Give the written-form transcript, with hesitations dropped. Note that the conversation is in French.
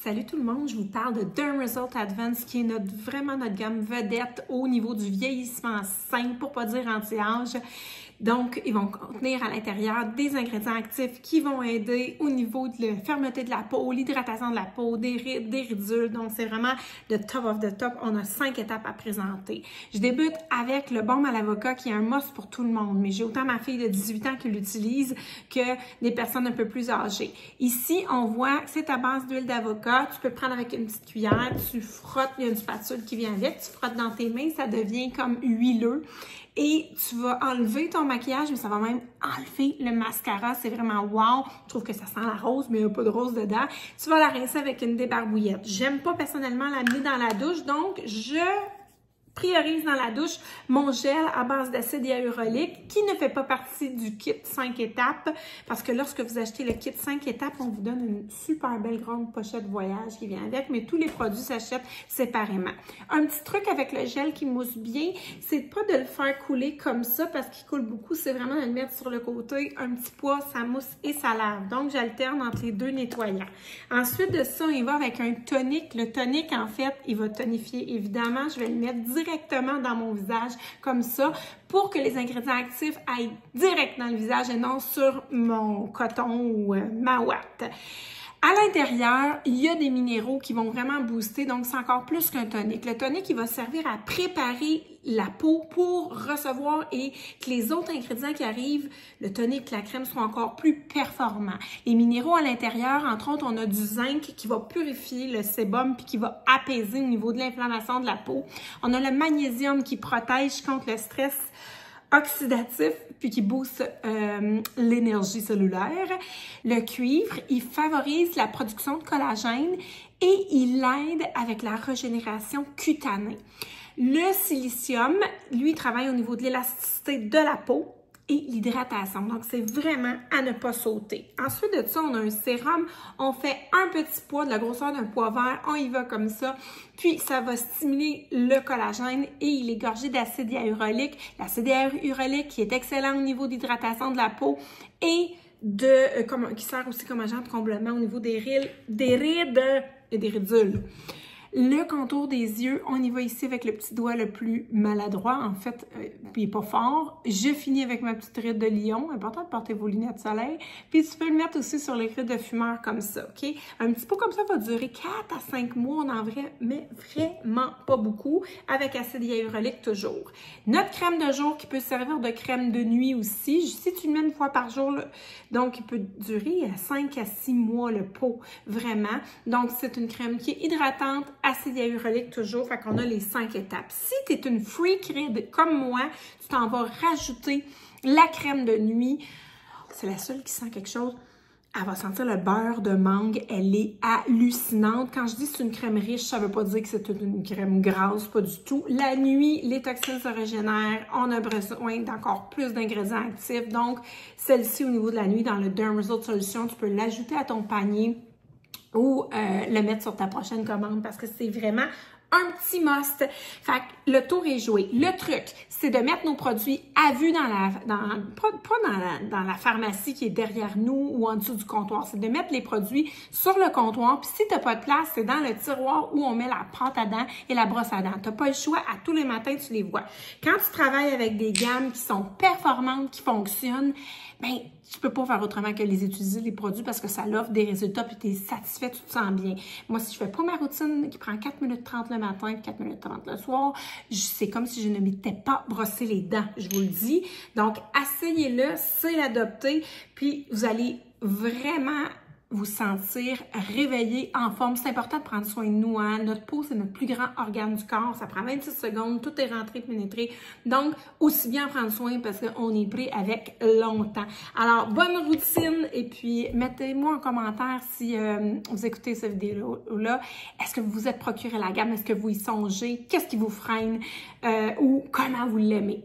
Salut tout le monde, je vous parle de Derm Result Advance qui est vraiment notre gamme vedette au niveau du vieillissement sain, pour pas dire anti-âge. Donc, ils vont contenir à l'intérieur des ingrédients actifs qui vont aider au niveau de la fermeté de la peau, l'hydratation de la peau, des rides, des ridules. Donc, c'est vraiment le top of the top. On a 5 étapes à présenter. Je débute avec le baume à l'avocat qui est un must pour tout le monde. Mais j'ai autant ma fille de 18 ans qui l'utilise que des personnes un peu plus âgées. Ici, on voit que c'est à base d'huile d'avocat. Tu peux prendre avec une petite cuillère, tu frottes, il y a une spatule qui vient avec, tu frottes dans tes mains, ça devient comme huileux. Et tu vas enlever ton maquillage, mais ça va même enlever le mascara. C'est vraiment wow. Je trouve que ça sent la rose, mais il n'y a pas de rose dedans. Tu vas la rincer avec une débarbouillette. J'aime pas personnellement l'amener dans la douche, donc je priorise dans la douche mon gel à base d'acide hyaluronique qui ne fait pas partie du kit 5 étapes parce que lorsque vous achetez le kit 5 étapes, on vous donne une super belle grande pochette voyage qui vient avec, mais tous les produits s'achètent séparément. Un petit truc avec le gel qui mousse bien, c'est pas de le faire couler comme ça parce qu'il coule beaucoup, c'est vraiment de le mettre sur le côté, un petit poids, ça mousse et ça lave. Donc, j'alterne entre les deux nettoyants. Ensuite de ça, il va avec un tonique. Le tonique, en fait, il va tonifier. Évidemment, je vais le mettre directement dans mon visage comme ça pour que les ingrédients actifs aillent direct dans le visage et non sur mon coton ou ma ouate. À l'intérieur, il y a des minéraux qui vont vraiment booster, donc c'est encore plus qu'un tonique. Le tonique, il va servir à préparer la peau pour recevoir et que les autres ingrédients qui arrivent, le tonique, la crème, soient encore plus performants. Les minéraux à l'intérieur, entre autres, on a du zinc qui va purifier le sébum puis qui va apaiser au niveau de l'inflammation de la peau. On a le magnésium qui protège contre le stress oxydatif, puis qui booste l'énergie cellulaire. Le cuivre, il favorise la production de collagène et il aide avec la régénération cutanée. Le silicium, lui, travaille au niveau de l'élasticité de la peau et l'hydratation. Donc, c'est vraiment à ne pas sauter. Ensuite de ça, on a un sérum. On fait un petit pois, de la grosseur d'un pois vert. On y va comme ça. Puis, ça va stimuler le collagène et il est gorgé d'acide hyaluronique. L'acide hyaluronique qui est excellent au niveau d'hydratation de la peau et qui sert aussi comme agent de comblement au niveau des rides et des ridules. Le contour des yeux, on y va ici avec le petit doigt le plus maladroit, en fait, puis il n'est pas fort. Je finis avec ma petite ride de lion. Important de porter vos lunettes de soleil. Puis tu peux le mettre aussi sur les rides de fumeur comme ça, OK? Un petit pot comme ça va durer 4 à 5 mois, on en vrai, mais vraiment pas beaucoup, avec acide hyaluronique toujours. Notre crème de jour qui peut servir de crème de nuit aussi. Si tu le mets une fois par jour, là, donc il peut durer 5 à 6 mois le pot, vraiment. Donc c'est une crème qui est hydratante, acide hyaluronique toujours, fait qu'on a les 5 étapes. Si tu es une freak ride comme moi, tu t'en vas rajouter la crème de nuit. C'est la seule qui sent quelque chose. Elle va sentir le beurre de mangue. Elle est hallucinante. Quand je dis c'est une crème riche, ça veut pas dire que c'est une crème grasse, pas du tout. La nuit, les toxines se régénèrent. On a besoin d'encore plus d'ingrédients actifs. Donc, celle-ci, au niveau de la nuit, dans le Derm Result Solution, tu peux l'ajouter à ton panier ou le mettre sur ta prochaine commande parce que c'est vraiment un petit must. Fait que le tour est joué. Le truc, c'est de mettre nos produits à vue dans la pharmacie qui est derrière nous ou en dessous du comptoir. C'est de mettre les produits sur le comptoir. Puis si tu n'as pas de place, c'est dans le tiroir où on met la pâte à dents et la brosse à dents. Tu n'as pas le choix. À tous les matins, tu les vois. Quand tu travailles avec des gammes qui sont performantes, qui fonctionnent, ben tu peux pas faire autrement que les utiliser, les produits, parce que ça l'offre des résultats, puis tu es satisfait, tu te sens bien. Moi, si je fais pas ma routine qui prend 4 minutes 30 le matin et 4 minutes 30 le soir, c'est comme si je ne m'étais pas brossé les dents, je vous le dis. Donc, essayez-le, c'est l'adopter, puis vous allez vraiment vous sentir réveillé, en forme. C'est important de prendre soin de nous, hein? Notre peau, c'est notre plus grand organe du corps. Ça prend 26 secondes, tout est rentré, pénétré. Donc, aussi bien en prendre soin parce qu'on est pris avec longtemps. Alors, bonne routine et puis mettez-moi en commentaire si vous écoutez cette vidéo-là. Est-ce que vous vous êtes procuré la gamme? Est-ce que vous y songez? Qu'est-ce qui vous freine? Ou comment vous l'aimez?